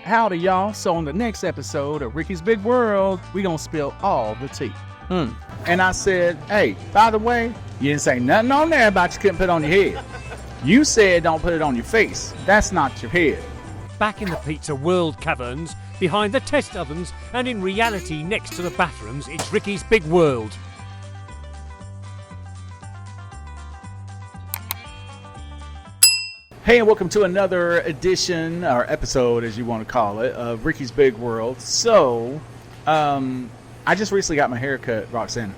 Howdy, y'all. So on the next episode of Ricky's Big World, we gonna spill all the tea. And I said, hey, by the way, you didn't say nothing on there about you couldn't put it on your head. You said don't put it on your face. That's not your head. Back in the pizza world caverns, behind the test ovens, and in reality next to the bathrooms, it's Ricky's Big World. Hey, and welcome to another edition, or episode as you want to call it, of Ricky's Big World. So, I just recently got my hair cut, Roxanna.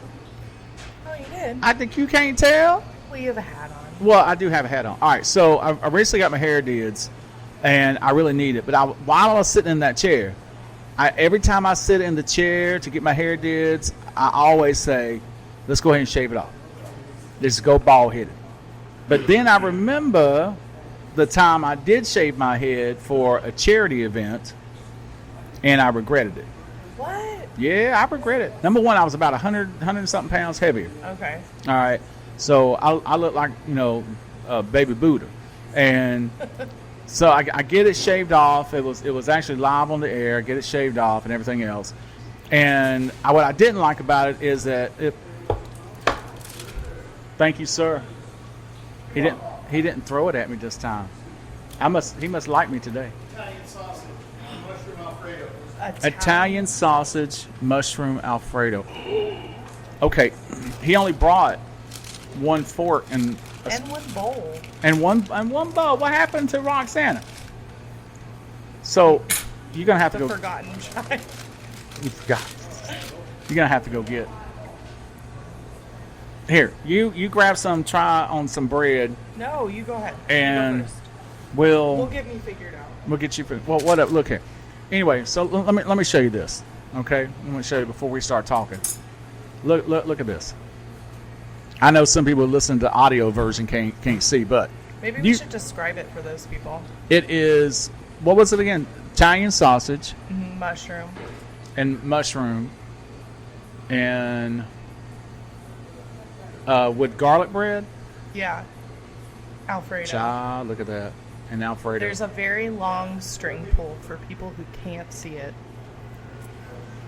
Oh, you did? I think you can't tell. Well, you have a hat on. Well, I do have a hat on. All right, so I recently got my hair did, and I really need it. But while I was sitting in that chair, every time I sit in the chair to get my hair did, I always say, let's go ahead and shave it off. Let's go bald-headed. But then I remember the time I did shave my head for a charity event, and I regretted it. What? Yeah, I regret it. Number one, I was about 100 and something pounds heavier. Okay. All right. So I look like, baby Buddha. And so I get it shaved off. It was actually live on the air. Get it shaved off and everything else. And what I didn't like about it is that thank you, sir. He didn't throw it at me this time. He must like me today. Italian sausage, mushroom Alfredo. Italian sausage, mushroom Alfredo. Okay, he only brought one fork and one bowl. And one bowl. What happened to Roxanna? So you're gonna have to go. The forgotten child. You forgot. You're gonna have to go get. Here, you grab some. Try on some bread. No, you go ahead. And you go first. We'll get me figured out. We'll get you. Well, what up? Look here. Anyway, so let me show you this. Okay, let me show you before we start talking. Look at this. I know some people listen to the audio version can't see, but maybe we should describe it for those people. It is, what was it again? Italian sausage, mushroom, and with garlic bread. Yeah, Alfredo. Child, look at that, and Alfredo. There's a very long string pull for people who can't see it.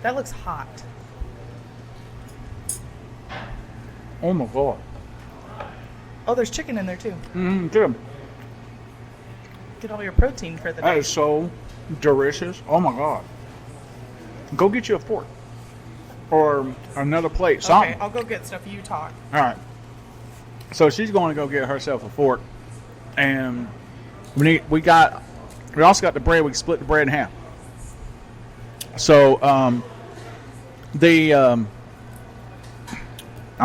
That looks hot. Oh my god. Oh, there's chicken in there too. Good. Get all your protein for the day. That is so delicious. Oh my god. Go get you a fork or another plate. Something. Okay, I'll go get stuff. You talk. All right. So she's going to go get herself a fork, and we also got the bread. We split the bread in half. So I'm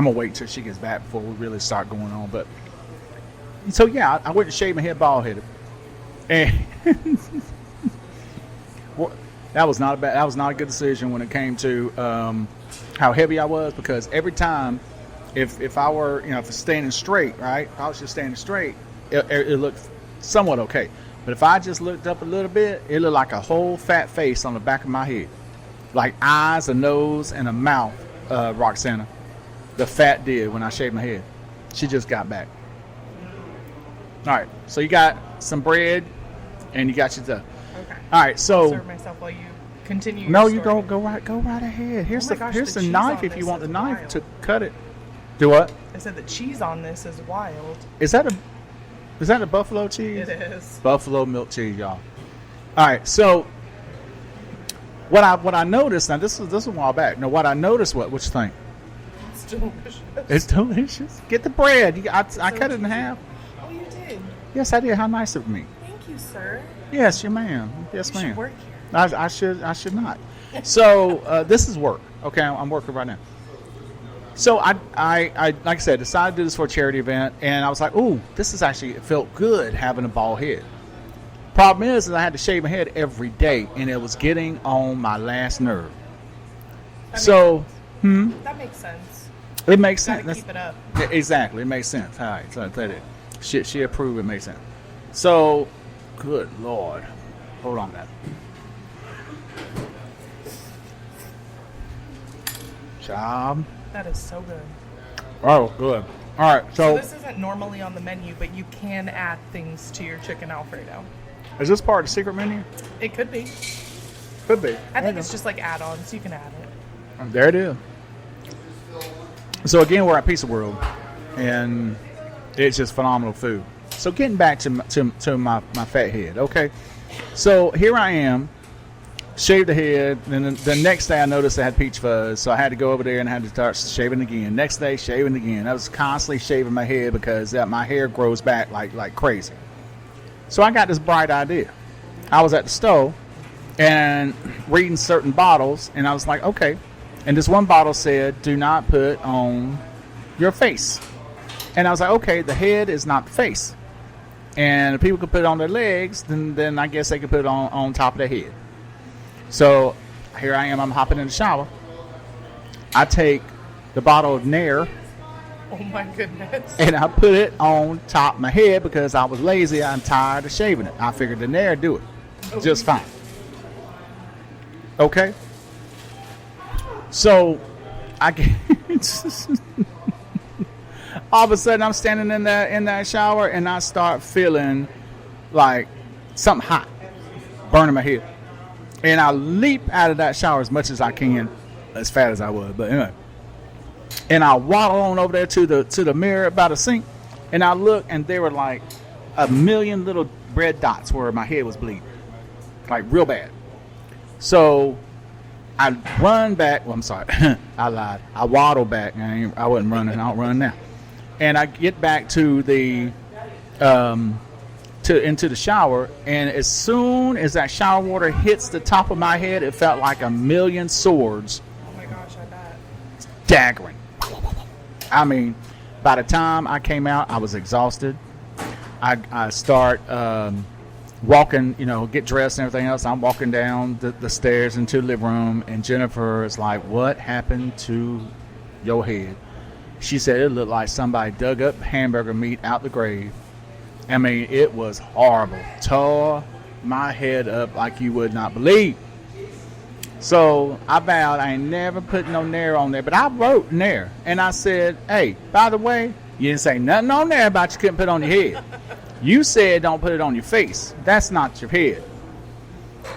gonna wait till she gets back before we really start going on. But so yeah, I went to shave my head bald headed, and well, that was not a good decision when it came to how heavy I was, because every time if I were if it's standing straight, right, if I was just standing straight, it looked somewhat okay. But if I just looked up a little bit, it looked like a whole fat face on the back of my head, like eyes, a nose, and a mouth. Roxanna. The fat did when I shaved my head. She just got back. All right, so you got some bread, and you got your stuff. Okay. All right, so I'll serve myself while you continue. No, your you story. go right ahead. Here's Oh my gosh, here's the the cheese knife on if you this want the is knife wild. to cut it. Do what? I said the cheese on this is wild. Is that a buffalo cheese? It is. Buffalo milk cheese, y'all. All right, so what I noticed, now this was a while back. Now what I noticed, what you think? It's delicious. It's delicious. Get the bread. I cut it in half. Oh, you did? Yes, I did. How nice of me. Thank you, sir. Yes, your man. Yes, You ma'am. should work here. I should not. So this is work. Okay, I'm working right now. So I like I said, decided to do this for a charity event, and I was like, ooh, it felt good having a bald head. Problem is I had to shave my head every day, and it was getting on my last nerve. That makes sense. It makes Gotta sense. keep it up. Exactly, it makes sense. All right, so that it. She approved. It makes sense. So, good Lord, hold on, man. Job. That is so good. Oh, good. All right, So so this isn't normally on the menu, but you can add things to your chicken Alfredo. Is this part of the secret menu? It could be. Could be. I think it's just like add-ons. You can add it. There it is. So again, we're at Pizza World, and it's just phenomenal food. So getting back to my fat head, okay? So here I am, shaved the head, and the next day I noticed I had peach fuzz, so I had to go over there and I had to start shaving again. Next day, shaving again. I was constantly shaving my head because my hair grows back like crazy. So I got this bright idea. I was at the store and reading certain bottles, and I was like, okay. And this one bottle said, do not put on your face. And I was like, okay, the head is not the face. And if people could put it on their legs, then I guess they could put it on top of their head. So here I am, I'm hopping in the shower. I take the bottle of Nair, Oh my goodness. and I put it on top of my head because I was lazy. I'm tired of shaving it. I figured the Nair do it just fine. Okay? So I get all of a sudden I'm standing in that shower and I start feeling like something hot burning my head. And I leap out of that shower as much as I can, as fat as I was, but anyway. And I waddle on over there to the mirror by the sink, and I look, and there were like a million little red dots where my head was bleeding, like real bad. So I run back. Well, I'm sorry, I lied. I waddle back. I wasn't running. I don't run now. And I get back to the into the shower, and as soon as that shower water hits the top of my head, it felt like a million swords. Oh my gosh, I bet. Daggering. I mean, by the time I came out, I was exhausted. I start walking, get dressed and everything else. I'm walking down the stairs into the living room, and Jennifer is like, what happened to your head? She said it looked like somebody dug up hamburger meat out the grave. I mean, it was horrible. Tore my head up like you would not believe. So I vowed I ain't never put no Nair on there, but I wrote Nair, and I said, hey, by the way, you didn't say nothing on there about you couldn't put it on your head. You said don't put it on your face. That's not your head.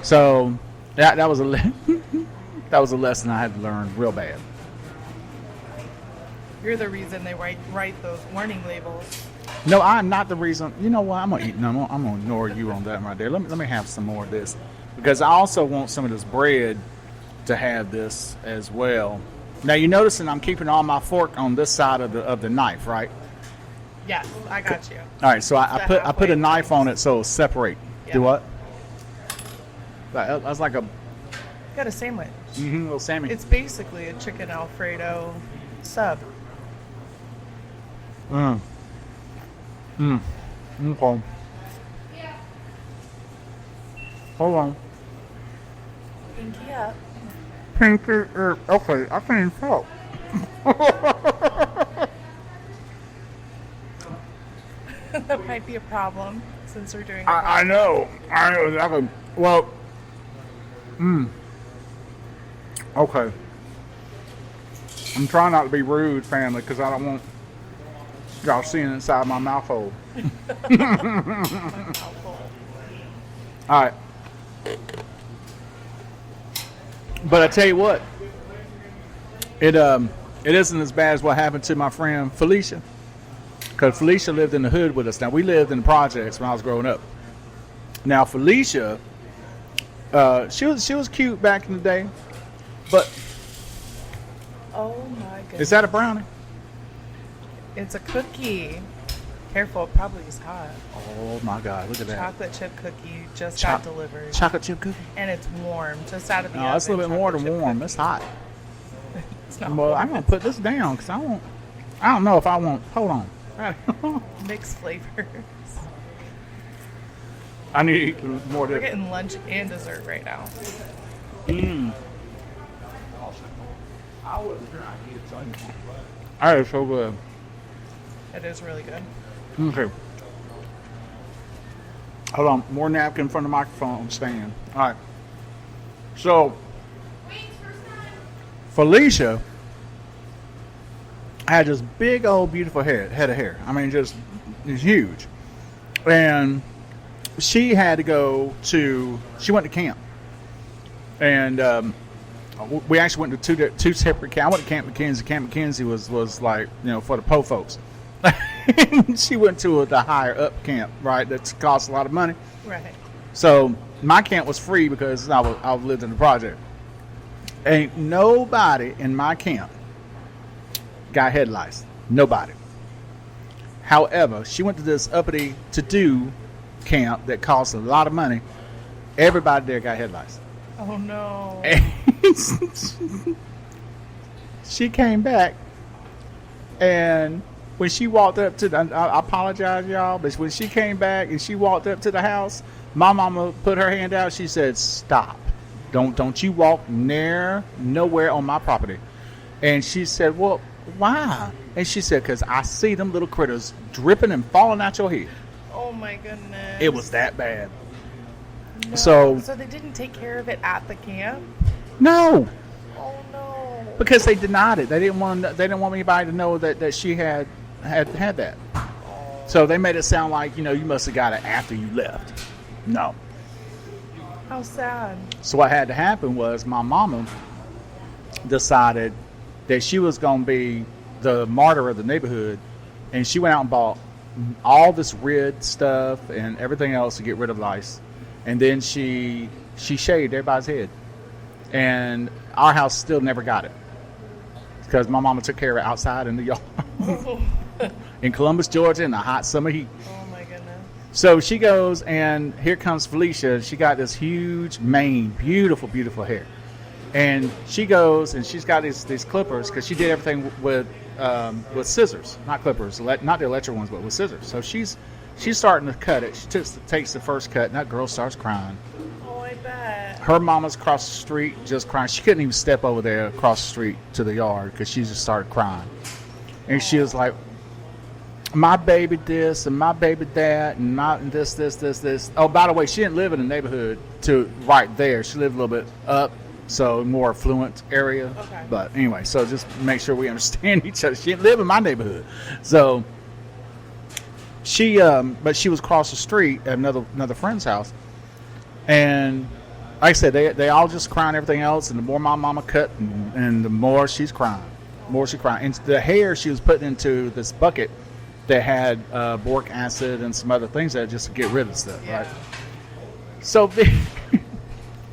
So that was that was a lesson I had to learn real bad. You're the reason they write those warning labels. No, I'm not the reason. You know what? I'm gonna eat. No, I'm gonna ignore you on that right there. Let me have some more of this, because I also want some of this bread to have this as well. Now you're noticing I'm keeping all my fork on this side of the knife, right? Yes, I got you. All right, so I put a knife on it so it'll separate. Yeah. Do what? That's like a Got a sandwich. little Sammy. It's basically a chicken Alfredo sub. Okay. Hold on. Pinky up. Pinky. Okay, I can't talk. That might be a problem since we're doing. I know. Exactly. Well. Okay. I'm trying not to be rude, family, because I don't want y'all seeing inside my mouth hole. All right. But I tell you what, it isn't as bad as what happened to my friend Felicia, because Felicia lived in the hood with us. Now we lived in the projects when I was growing up. Now Felicia, she was cute back in the day, but Oh my goodness. is that a brownie? It's a cookie. Careful, it probably is hot. Oh my God! Look at that. Chocolate chip cookie just got delivered. Chocolate chip cookie. And it's warm, just out of the oven. No, it's a little bit more than chocolate chip warm. cookie. It's hot. It's not Well, warm. I'm gonna put this down because I don't know if I want. Hold on. Mixed flavors. I need to eat more of We're this. getting lunch and dessert right now. That is so good. It is really good. Okay. Hold on. More napkin from the microphone stand. All right. So, Felicia had this big old beautiful head of hair. I mean, just it's huge. And she had to go to. She went to camp, and we actually went to two separate camps. I went to Camp McKenzie. Camp McKenzie was like for the po folks. She went to the higher up camp, right? That costs a lot of money. Right. So my camp was free because I lived in the project. Ain't nobody in my camp got head lice. Nobody. However, she went to this uppity to-do camp that costs a lot of money. Everybody there got head lice. Oh no. And she came back, and when she walked up to I apologize, y'all, but when she came back and she walked up to the house, my mama put her hand out. She said, "Stop. Don't you walk nowhere on my property." And she said, "Well, why?" And she said, "Because I see them little critters dripping and falling out your head." Oh my goodness. It was that bad. No. So they didn't take care of it at the camp? No. Oh no. Because they denied it. They didn't want anybody to know that she had that. So they made it sound like, you must have got it after you left. No. How sad. So what had to happen was my mama decided that she was going to be the martyr of the neighborhood, and she went out and bought all this red stuff and everything else to get rid of lice. And then she shaved everybody's head. And our house still never got it. Because my mama took care of it outside in the yard. In Columbus, Georgia, in the hot summer heat. Oh my goodness. So she goes, and here comes Felicia. She got this huge mane, beautiful, beautiful hair. And she goes, and she's got these clippers, because she did everything with scissors. Not clippers, not the electric ones, but with scissors. So she's starting to cut it. She takes the first cut, and that girl starts crying. Oh, I bet. Her mama's across the street just crying. She couldn't even step over there across the street to the yard because she just started crying. And she was like, "My baby this and my baby that and my this. Oh, by the way, she didn't live in the neighborhood to right there. She lived a little bit up, so more affluent area. Okay. But anyway, so just make sure we understand each other. She didn't live in my neighborhood. So but she was across the street at another friend's house. And like I said, they all just crying everything else. And the more my mama cut, and the more she's crying. And the hair she was putting into this bucket that had boric acid and some other things that just to get rid of stuff, Yeah. right? So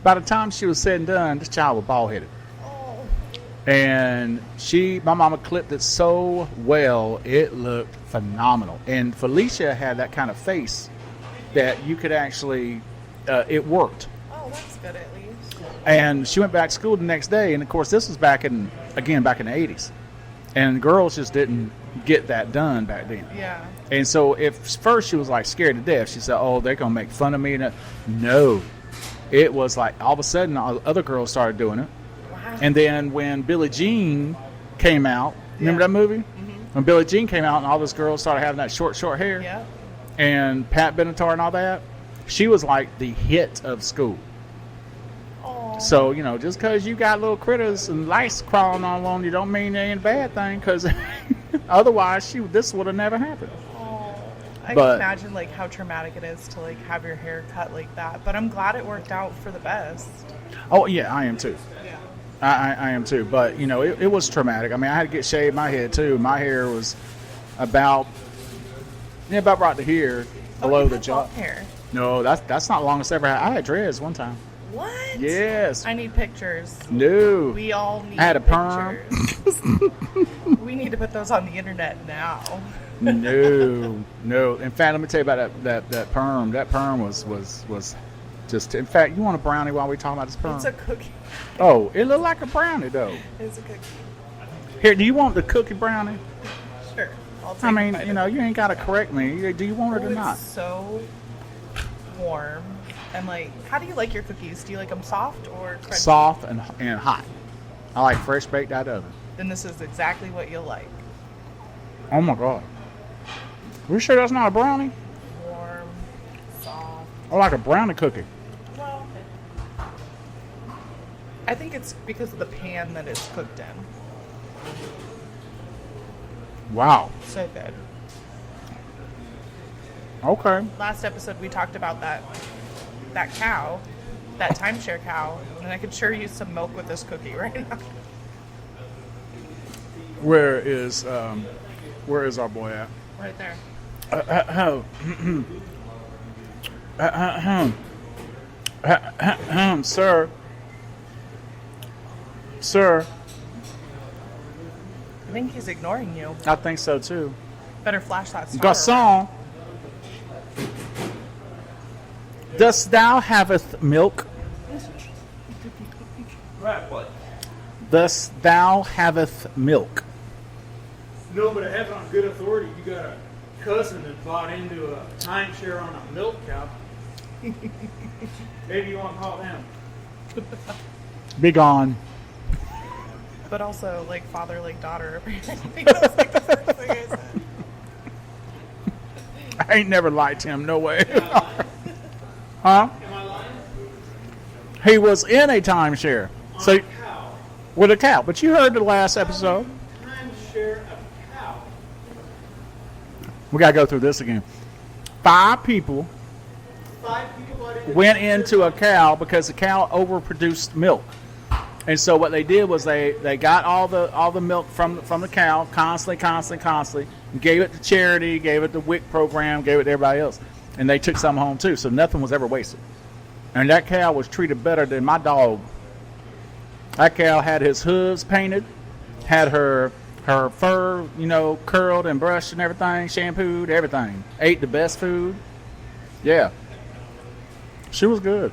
by the time she was said and done, this child was bald-headed. Oh. And my mama clipped it so well, it looked phenomenal. And Felicia had that kind of face that you could actually, it worked. Oh, that's good at least. And she went back to school the next day, and of course this was back in the 80s. And girls just didn't get that done back then. Yeah. And so first she was like scared to death. She said, "Oh, they're going to make fun of me." No. It was like all of a sudden other girls started doing it. Wow. And then when Billie Jean came out, remember that movie? Mm-hmm. When Billie Jean came out and all those girls started having that short hair, Yeah. and Pat Benatar and all that, she was like the hit of school. Oh. So, just because you got little critters and lice crawling all on you don't mean they ain't a bad thing, because otherwise this would have never happened. I But- can imagine like how traumatic it is to like have your hair cut like that. But I'm glad it worked out for the best. Oh, yeah, I am too. Yeah. I am too. But, it was traumatic. I mean, I had to get shaved my head too. My hair was about right to here, below the jaw. Hair. No, that's not the longest I ever had. I had dreads one time. What? Yes. I need pictures. No. We all need I had a perm. pictures. We need to put those on the internet now. No. In fact, let me tell you about that perm. That perm was just. In fact, you want a brownie while we talking about this perm? It's a cookie. Oh, it looked like a brownie though. It's a cookie. Here, do you want the cookie brownie? Sure. I'll take I mean, a bite of it. you ain't got to correct me. Do you want it or It's not? so warm. And like, how do you like your cookies? Do you like them soft or crunchy? Soft and hot. I like fresh baked out of it. Then this is exactly what you'll like. Oh my god. We sure that's not a brownie? Warm, soft. I like a brownie cookie. Well, I think it's because of the pan that it's cooked in. Wow. So good. Okay. Last episode we talked about that cow, that timeshare cow, and I could sure use some milk with this cookie right now. Where is our boy at? Right there. Sir. I think he's ignoring you. I think so too. Better flash that star. Garçon, dost thou haveth milk? Right, what? Dost thou haveth milk? No, but I have it on good authority. You got a cousin that bought into a timeshare on a milk cow. Maybe you want to call them. Be gone. But also, like, father, like, daughter. That's like the first thing I said. I ain't never liked him, no way. Huh? Am I lying? He was in a timeshare. On So a cow. with a cow. But you heard the last episode. Timeshare a cow. We gotta go through this again. 5 people 5 people bought into went into a cow because the cow overproduced milk. And so what they did was they got all the milk from the cow constantly, and gave it to charity, gave it to WIC program, gave it to everybody else. And they took some home too, so nothing was ever wasted. And that cow was treated better than my dog. That cow had his hooves painted, had her fur, curled and brushed and everything, shampooed, everything. Ate the best food. Yeah. She was good.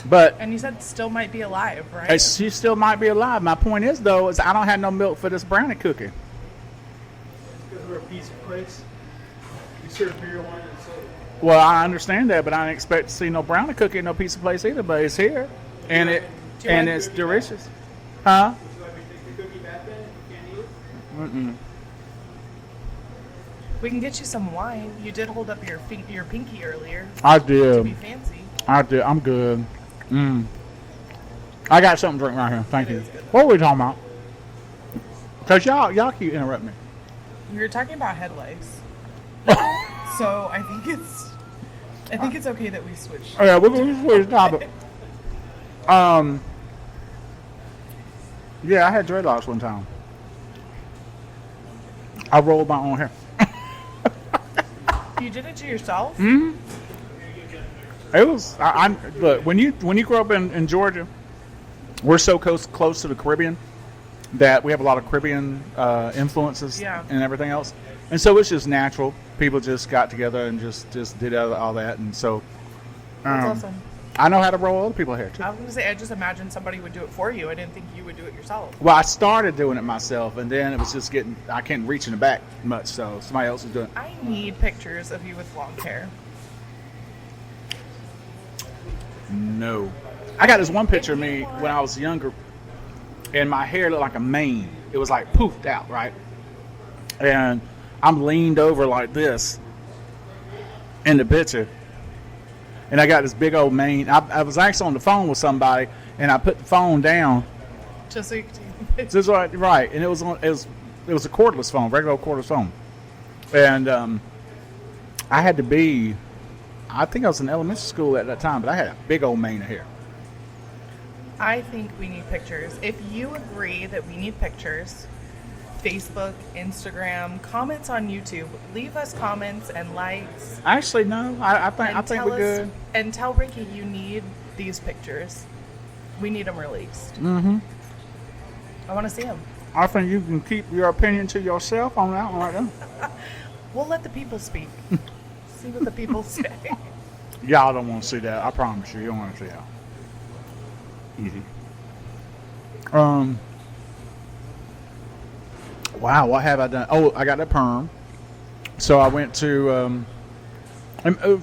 But And you said still might be alive, right? she still might be alive. My point is, though, is I don't have no milk for this brownie cookie. Because we're a pizza place. We serve beer, wine, and soda. Well, I understand that, but I didn't expect to see no brownie cookie in no pizza place either. But it's here, and it's delicious. Huh? Would you like me to take the cookie back then if you can't eat it? We can get you some wine. You did hold up your pinky earlier I to be did. fancy. I did. I'm good. I got something to drink right here. Thank you. What were we talking about? Because y'all keep interrupting me. We were talking about head lice. So I think it's okay that we switch. Oh, yeah, we're going to switch topic. Yeah, I had dreadlocks one time. I rolled my own hair. You did it to yourself? Mm-hmm. It was. Look, when you grow up in Georgia, we're so close to the Caribbean that we have a lot of Caribbean influences and everything else, and so it's just natural. People just got together and just did all that, and so That's awesome. I know how to roll other people's hair too. I was gonna say, I just imagined somebody would do it for you. I didn't think you would do it yourself. Well, I started doing it myself, and then it was just I can't reach in the back much, so somebody else was doing it. I need pictures of you with long hair. No. I got this one picture of me when I was younger, and my hair looked like a mane. It was like poofed out, right? And I'm leaned over like this in the picture, and I got this big old mane. I was actually on the phone with somebody, and I put the phone down. Just so you can Just right, and it was a cordless phone, regular old cordless phone, and I had to be. I think I was in elementary school at that time, but I had a big old mane of hair. I think we need pictures. If you agree that we need pictures, Facebook, Instagram, comments on YouTube, leave us comments and likes. Actually, no. I think we're good. And tell Ricky you need these pictures. We need them released. Mm-hmm. I want to see them. I think you can keep your opinion to yourself on that one right there. We'll let the people speak. See what the people say. Y'all don't want to see that. I promise you. You don't want to see that. Easy. Wow, what have I done? Oh, I got that perm. So I went to.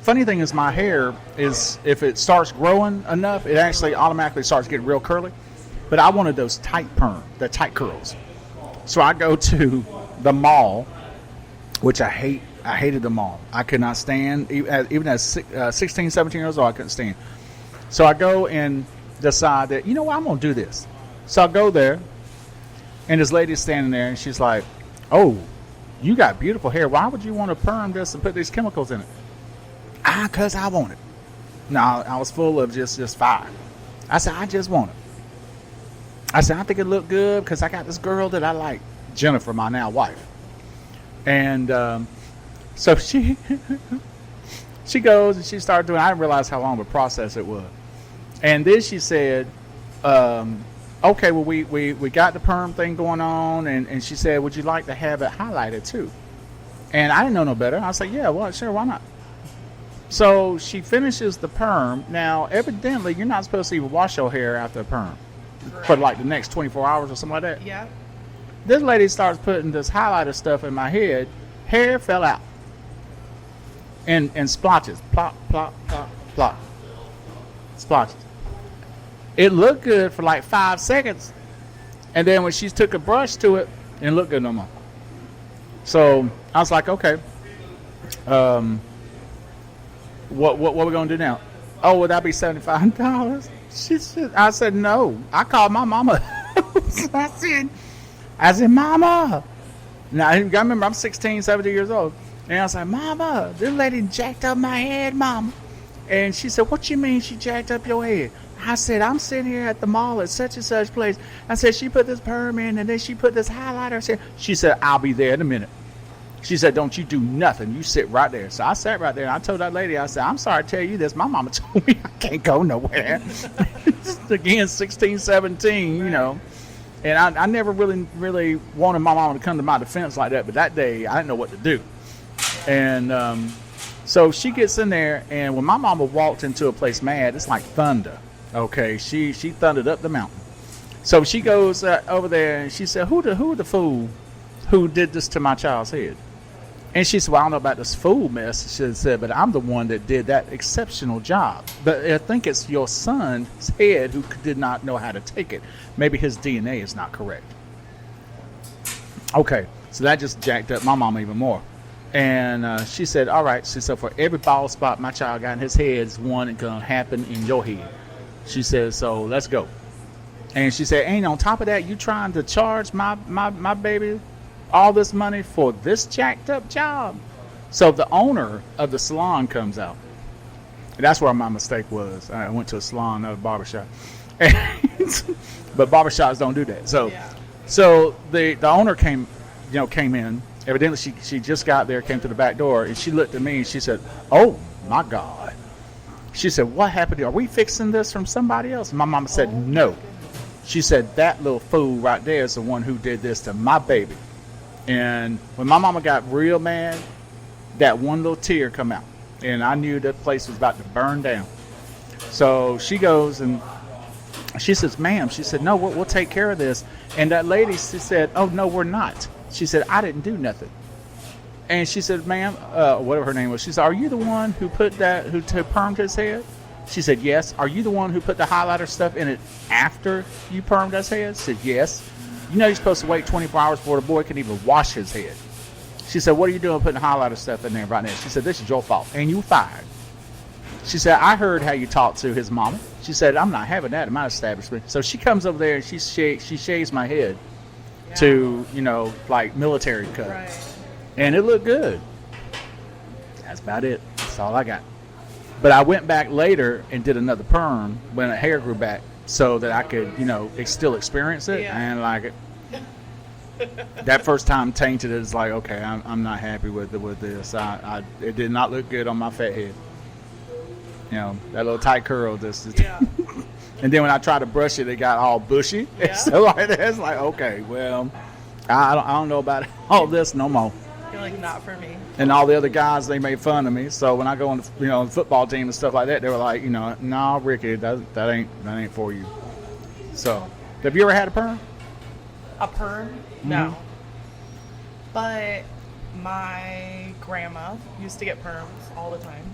Funny thing is, my hair is, if it starts growing enough, it actually automatically starts getting real curly. But I wanted those tight perm, the tight curls. So I go to the mall, which I hate. I hated the mall. I could not stand, even as 16, 17 years old, I couldn't stand. So I go and decide that, I'm going to do this. So I go there, and this lady's standing there, and she's like, oh, you got beautiful hair. Why would you want to perm this and put these chemicals in it? Because I want it. No, I was full of just fire. I said, I just want it. I said, I think it looked good because I got this girl that I like, Jennifer, my now wife. And so she goes and she started doing, I didn't realize how long of a process it was. And then she said, okay, well, we got the perm thing going on. And she said, would you like to have it highlighted too? And I didn't know no better. I was like, yeah, well, sure, why not? So she finishes the perm. Now, evidently, you're not supposed to even wash your hair after a perm for like the next 24 hours or something like that. Yeah. This lady starts putting this highlighter stuff in my head. Hair fell out. And splotches. Plop, plop, plop, plop. Splotches. It looked good for like 5 seconds. And then when she took a brush to it, it didn't look good no more. So I was like, okay. What we gonna do now? Oh, would that be $75? I said no. I called my mama. I said, Mama. Now I remember I'm 16, 17 years old, and I was like, Mama, this lady jacked up my head, Mama. And she said, what you mean she jacked up your head? I said, I'm sitting here at the mall at such and such place. I said, she put this perm in, and then she put this highlighter. She said, I'll be there in a minute. She said, don't you do nothing. You sit right there. So I sat right there, and I told that lady, I said, I'm sorry to tell you this. My mama told me I can't go nowhere. Again, 16, 17, you know. And I never really wanted my mama to come to my defense like that. But that day, I didn't know what to do. And so she gets in there, and when my mama walked into a place mad, it's like thunder. Okay, she thundered up the mountain. So she goes over there, and she said, who the fool who did this to my child's head? And she said, well, I don't know about this fool mess, she said, but I'm the one that did that exceptional job. But I think it's your son's head who did not know how to take it. Maybe his DNA is not correct. Okay, so that just jacked up my mama even more. And she said, all right. She said, for every bald spot my child got in his head is one that's going to happen in your head. She said, so let's go. And she said, and on top of that, you trying to charge my baby all this money for this jacked up job? So the owner of the salon comes out. And that's where my mistake was. I went to a salon, not a barbershop. But barbershops don't do that. So the owner came in. Evidently she just got there, came to the back door, and she looked at me and she said, oh my God. She said, what happened? Are we fixing this from somebody else? And my mama said, no. She said, that little fool right there is the one who did this to my baby. And when my mama got real mad, that one little tear come out. And I knew that place was about to burn down. So she goes and she says, ma'am, she said, no, we'll take care of this. And that lady, she said, oh, no, we're not. She said, I didn't do nothing. And she said, ma'am, whatever her name was, she said, are you the one who permed his head? She said, yes. Are you the one who put the highlighter stuff in it after you permed his head? She said, yes. You know you're supposed to wait 24 hours before the boy can even wash his head. She said, what are you doing putting highlighter stuff in there right now? She said, this is your fault, and you fired. She said, I heard how you talked to his mama. She said, I'm not having that in my establishment. So she comes over there and she shaves my head to, like military cut. Right. And it looked good. That's about it. That's all I got. But I went back later and did another perm when the hair grew back so that I could, still experience it. Yeah. I didn't like it. That first time tainted it. It's like, okay, I'm not happy with this. It did not look good on my fat head. That little tight curl. Yeah. And then when I tried to brush it, it got all bushy. Yeah. So like that, it's like, okay, well, I don't know about all this no more. You're like, not for me. And all the other guys, they made fun of me. So when I go on, the football team and stuff like that, they were like, no, Ricky, that ain't for you. So, have you ever had a perm? A perm? Mm-hmm. No. But my grandma used to get perms all the time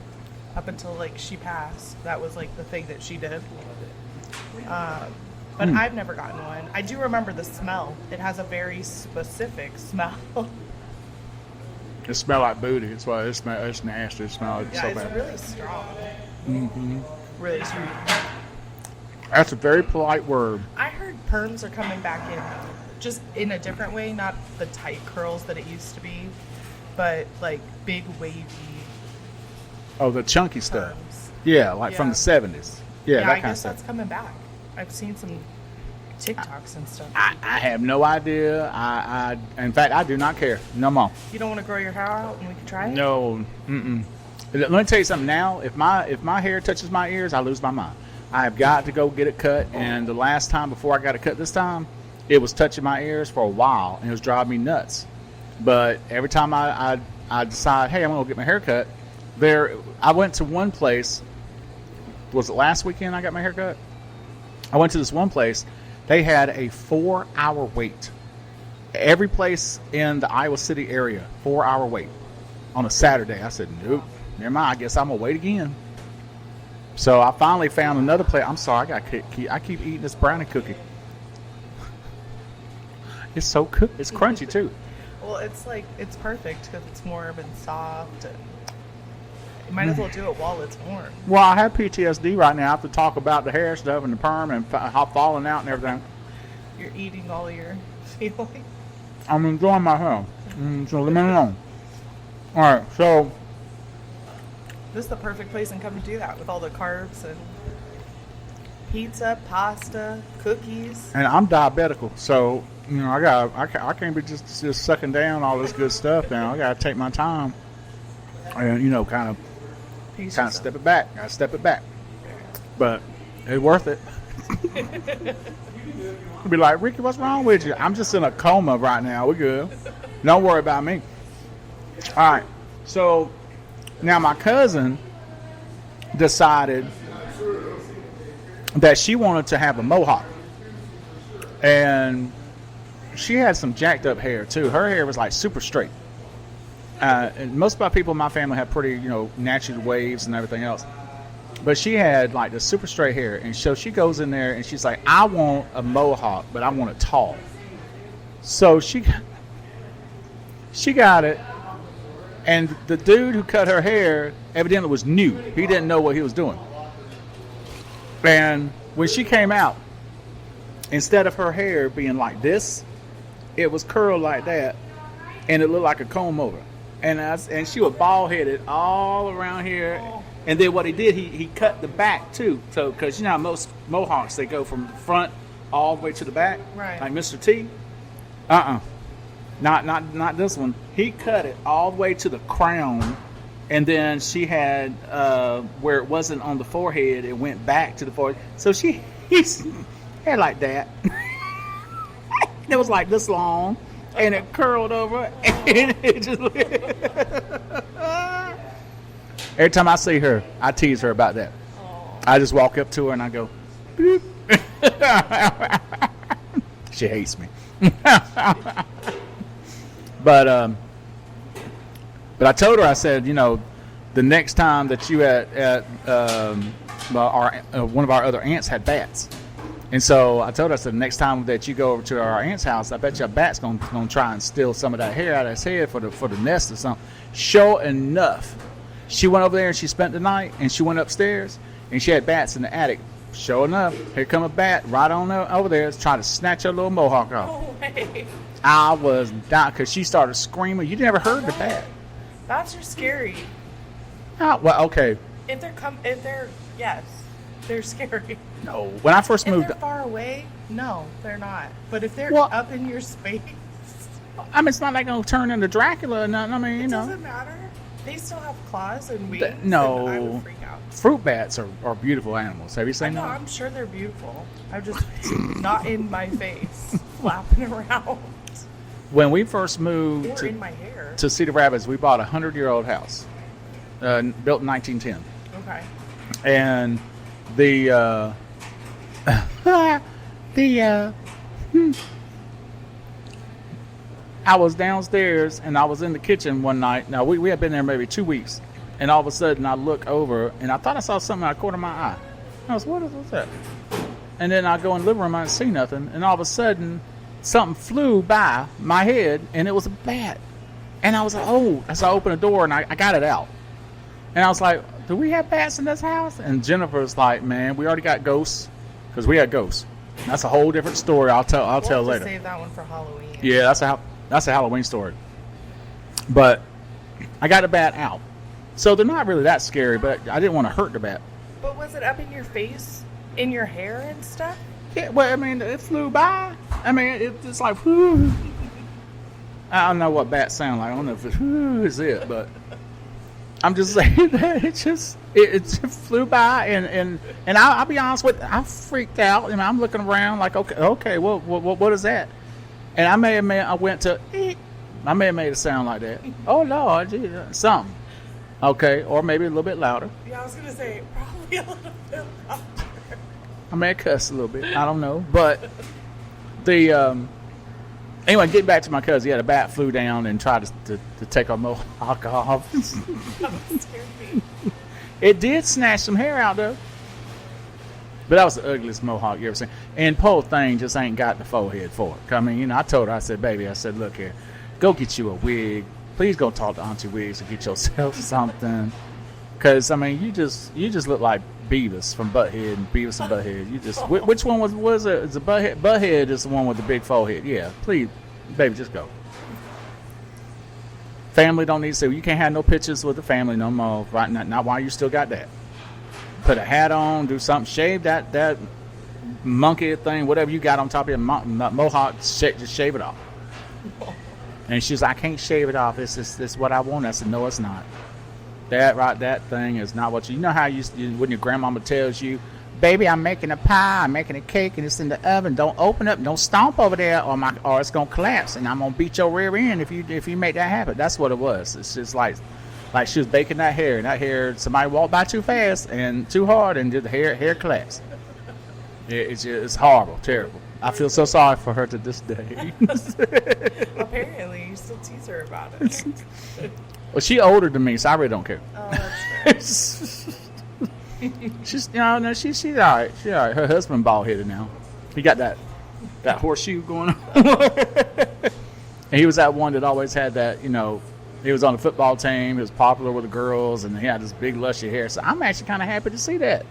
up until she passed. That was the thing that she did. But I've never gotten one. I do remember the smell. It has a very specific smell. It smells like booty. It's why it's nasty. It smells so bad. It's really strong. Mm-hmm. Really sweet. That's a very polite word. I heard perms are coming back in just in a different way, not the tight curls that it used to be, but like big wavy Oh, the chunky stuff. perms. Yeah, like from the 70s. Yeah, that I kind of guess stuff. that's coming back. I've seen some TikToks and stuff. I have no idea. In fact, I do not care. No more. You don't want to grow your hair out and we can try it? No. Mm-mm. Let me tell you something now. If my hair touches my ears, I lose my mind. I have got to go get it cut. And the last time before I got it cut this time, it was touching my ears for a while, and it was driving me nuts. But every time I decide, hey, I'm going to get my hair cut, I went to one place. Was it last weekend I got my hair cut? I went to this one place. They had a 4-hour wait. Every place in the Iowa City area, 4-hour wait on a Saturday. I said, nope, never mind. I guess I'm going to wait again. So I finally found another place. I'm sorry, I keep eating this brownie cookie. It's so good. It's crunchy, too. Well, it's perfect because it's warm and soft. And you might as well do it while it's warm. Well, I have PTSD right now. I have to talk about the hair stuff and the perm and how falling out and everything. You're eating all your feelings. I'm enjoying my hair. So leave me alone. All right, so This is the perfect place and come to do that with all the carbs and pizza, pasta, cookies. and I'm diabetical, so I can't be just sucking down all this good stuff now. I gotta take my time and kind of step it back. Gotta step it back, but it's worth it. Be like, Ricky, what's wrong with you? I'm just in a coma right now. We're good. Don't worry about me. All right. So now my cousin decided that she wanted to have a mohawk, and she had some jacked up hair too. Her hair was like super straight. And most of my people in my family have pretty, natural waves and everything else. But she had like the super straight hair, and so she goes in there and she's like, I want a mohawk, but I want it tall. So she got it, and the dude who cut her hair evidently was new. He didn't know what he was doing. And when she came out, instead of her hair being like this, it was curled like that, and it looked like a comb over. And she was bald headed all around here. And then what he did, he cut the back too. So because how most mohawks, they go from the front all the way to the back, Right. like Mr. T. Not this one. He cut it all the way to the crown, and then she had where it wasn't on the forehead, it went back to the forehead. So he had like that. It was like this long, and it curled over, and it just. Every time I see her, I tease her about that. Aww. I just walk up to her and I go, boop. She hates me. But I told her, I said, the next time that you at one of our other aunts had bats. And so I told her, I said, the next time that you go over to our aunt's house, I bet your bat's gonna try and steal some of that hair out of his head for the nest or something. Sure enough, she went over there and she spent the night, and she went upstairs and she had bats in the attic. Sure enough, here come a bat right on over there trying to snatch her little mohawk off. No way. I was dying because she started screaming. You never heard the bat. Bats are scary. Oh, well, okay. Yes, they're scary. No, when I first If moved, they're far away, no, they're not. But if they're Well- up in your space, I mean, it's not like gonna turn into Dracula or nothing. I mean, it doesn't matter. They still have claws and wings. no. and I would freak out. Fruit bats are beautiful animals. Have you I seen know, them? I'm sure they're beautiful. I'm just not in my face, flapping around, When we first moved or in my hair. to Cedar Rapids, we bought a 100-year-old house, built in 1910. Okay. And the I was downstairs and I was in the kitchen one night. Now we had been there maybe 2 weeks, and all of a sudden I look over and I thought I saw something out of the corner of my eye. I was, what's that? And then I go in the living room, I didn't see nothing, and all of a sudden something flew by my head, and it was a bat. And I was like, oh, so I opened the door and I got it out. And I was like, do we have bats in this house? And Jennifer's like, man, we already got ghosts, because we had ghosts. That's a whole different story. I'll tell We'll have to later. save that one for Halloween. Yeah, that's a Halloween story. But I got the bat out, so they're not really that scary. But I didn't want to hurt the bat. But was it up in your face, in your hair and stuff? Yeah, well, I mean, it flew by. I mean, it's like, whoo. I don't know what bats sound like. I don't know if it's whoo is it, but I'm just saying that it just flew by, and I'll be honest with you, I freaked out, and I'm looking around like, okay, what is that? And I may have made it sound like that. Oh Lord, geez, something. Okay, or maybe a little bit louder. Yeah, I was gonna say probably a little bit louder. I may have cussed a little bit. I don't know, but the anyway, getting back to my cousin, yeah, the bat flew down and tried to take our mohawk off. That scared me. It did snatch some hair out though. But that was the ugliest mohawk you ever seen. And poor thing just ain't got the forehead for it. I mean, I told her, I said, baby, I said, look here, go get you a wig. Please go talk to Auntie Wigs and get yourself something. Because, I mean, you just look like Beavis from Butthead and Beavis and Butthead. You just, which one was it? Is it Butthead? Butthead is the one with the big forehead. Yeah, please, baby, just go. Family don't need to see. You can't have no pictures with the family no more. Right? Not while you still got that. Put a hat on, do something, shave that monkey thing, whatever you got on top of your mohawk, just shave it off. And she's like, I can't shave it off. This what I want. I said, no, it's not. That thing is not what you know how when your grandmama tells you, baby, I'm making a pie, I'm making a cake, and it's in the oven. Don't open up, don't stomp over there, or it's gonna collapse, and I'm gonna beat your rear end if you make that happen. That's what it was. It's just like she was baking that hair, and that hair, somebody walked by too fast and too hard, and did the hair collapse. It's horrible, terrible. I feel so sorry for her to this day. Apparently, you still tease her about it. Well, she older than me, so I really don't care. Oh, that's fair. She's all right. She's all right. Her husband bald headed now. He got that horseshoe going on. And he was that one that always had that, he was on the football team. He was popular with the girls, and he had this big lushy hair. So I'm actually kind of happy to see that.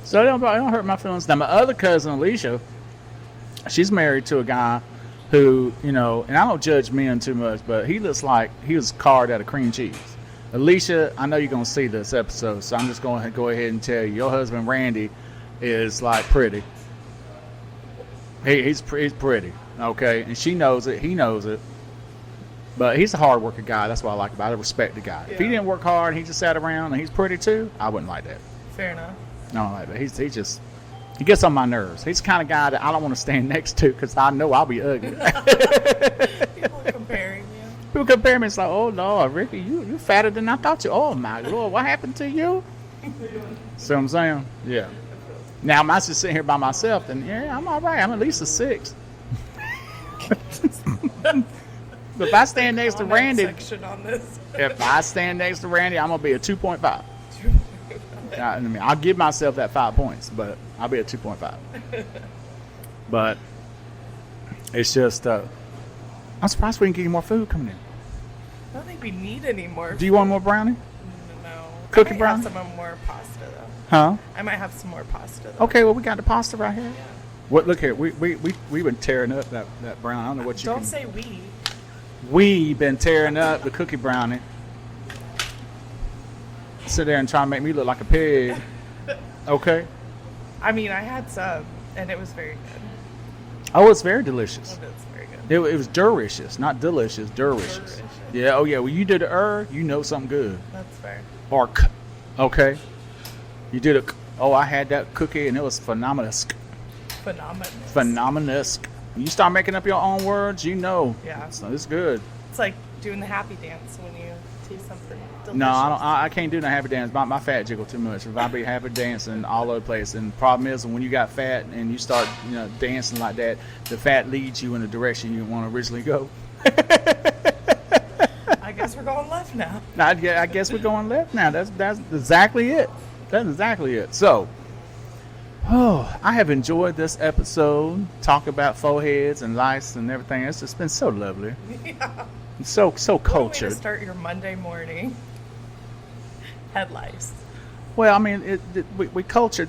So it don't hurt my feelings. Now my other cousin Alicia, she's married to a guy who, and I don't judge men too much, but he looks like he was carved out of cream cheese. Alicia, I know you're going to see this episode, so I'm just going to go ahead and tell you, your husband Randy is like pretty. He's pretty, okay? And she knows it, he knows it. But he's a hard working guy. That's what I like about it. I respect the guy. Yeah. If he didn't work hard and he just sat around and he's pretty too, I wouldn't like that. Fair enough. No, I don't like that. He gets on my nerves. He's the kind of guy that I don't want to stand next to because I know I'll be ugly. People comparing you. People compare me. It's like, oh, Lord, Ricky, you fatter than I thought you. Oh, my Lord, what happened to you? See what I'm saying? Yeah. Now, I'm just sitting here by myself, and yeah, I'm all right. I'm at least a 6. But if I stand next to Randy, if I stand next to Randy, I'm going to be a 2.5. I mean, I'll give myself that 5 points, but I'll be at 2.5. But it's just, I'm surprised we didn't get any more food coming in. I don't think we need any more. Do you want more brownie? No. Cookie I might brownie? have some more pasta though. Huh? I might have some more pasta though. Okay, well we got the pasta right here. Yeah. What? Look here, we've been tearing up that brownie. I don't know what you. Don't say we. We've been tearing up the cookie brownie. Sit there and try to make me look like a pig. Okay. I mean, I had some, and it was very good. Oh, it's very delicious. It was very good. It was duricious, not delicious, duricious. Yeah. Oh yeah. Well, you did you know something good. That's fair. Or okay. You did I had that cookie and it was phenomenous. Phenomenous. When you start making up your own words, Yeah. So it's good. It's like doing the happy dance when you taste something delicious. No, I can't do no happy dance. My fat jiggle too much. If I be happy dancing all over the place, and the problem is when you got fat and you start dancing like that, the fat leads you in the direction you want to originally go. I guess we're going left now. I guess we're going left now. That's exactly it. That's exactly it. So, I have enjoyed this episode. Talk about foreheads and lice and everything. It's just been so lovely. Yeah. So What a way cultured. to start your Monday morning. Head lice. Well, I mean, we cultured.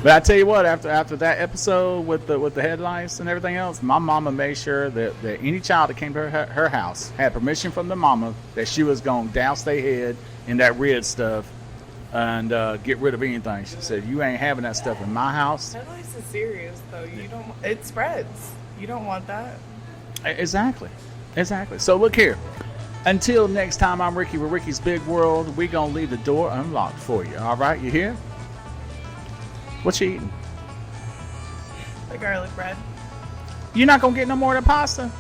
But I tell you what, after that episode with the headlights and everything else, my mama made sure that any child that came to her house had permission from the mama that she was going to douse their head in that red stuff and get rid of anything. She said, "You ain't having that stuff in my house." That lice is serious, though. You don't. It spreads. You don't want that. Exactly. So look here. Until next time, I'm Ricky with Ricky's Big World. We're going to leave the door unlocked for you. All right? You hear? What you eating? The garlic bread. You're not going to get no more of the pasta?